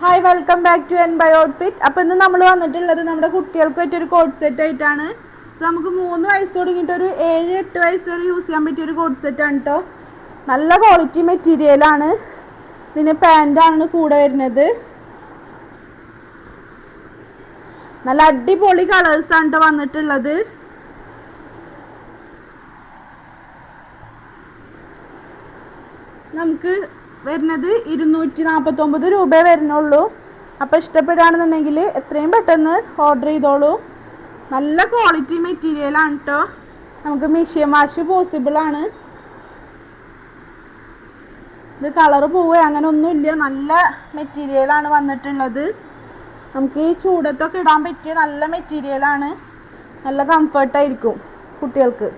Hi welcome back to N by outfit. അപ്പോൾ ഇന്ന് നമ്മൾ വന്നിട്ടുള്ളത് നമ്മുടെ കുട്ടികൾക്ക് പറ്റിയൊരു കോട്ട് സെറ്റ് ആയിട്ടാണ്. നമുക്ക് 3 വയസ്സ് തുടങ്ങിയിട്ട് ഒരു 7-8 വയസ്സ് വരെ യൂസ് ചെയ്യാൻ പറ്റിയൊരു കോട്ട് സെറ്റാണ് കേട്ടോ. നല്ല ക്വാളിറ്റി മെറ്റീരിയലാണ്. ഇതിന് പാൻറ്റാണ് കൂടെ വരുന്നത്. നല്ല അടിപൊളി കളേഴ്സാണ് കേട്ടോ വന്നിട്ടുള്ളത്. നമുക്ക് വരുന്നത് 249 രൂപ വരുന്നുള്ളൂ. അപ്പോൾ ഇഷ്ടപ്പെടുകയാണെന്നുണ്ടെങ്കിൽ എത്രയും പെട്ടെന്ന് ഓർഡർ ചെയ്തോളൂ. നല്ല ക്വാളിറ്റി മെറ്റീരിയലാണ് കേട്ടോ. നമുക്ക് മെഷീൻ വാഷ് പോസിബിളാണ്. ഇത് കളറ് പോവുക അങ്ങനെ ഒന്നുമില്ല. നല്ല മെറ്റീരിയലാണ് വന്നിട്ടുള്ളത്. നമുക്ക് ഈ ചൂടത്തൊക്കെ ഇടാൻ പറ്റിയ നല്ല മെറ്റീരിയലാണ്. നല്ല കംഫർട്ടായിരിക്കും കുട്ടികൾക്ക്.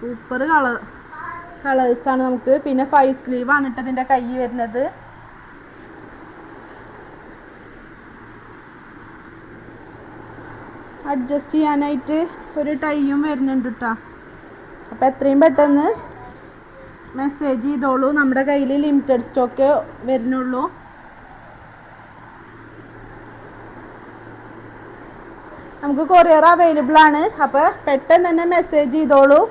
സൂപ്പർ കളേഴ്സാണ് നമുക്ക്. പിന്നെ 5 സ്ലീവാണ് കേട്ടോ ഇതിൻ്റെ കൈ വരുന്നത്. അഡ്ജസ്റ്റ് ചെയ്യാനായിട്ട് ഒരു ടൈയും വരുന്നുണ്ട് കേട്ടോ. അപ്പോൾ എത്രയും പെട്ടെന്ന് മെസ്സേജ് ചെയ്തോളൂ. നമ്മുടെ കയ്യിൽ ലിമിറ്റഡ് സ്റ്റോക്ക് വരുന്നുള്ളൂ. നമുക്ക് കൊറിയർ അവൈലബിൾ ആണ്. അപ്പോൾ പെട്ടെന്ന് തന്നെ മെസ്സേജ് ചെയ്തോളൂ.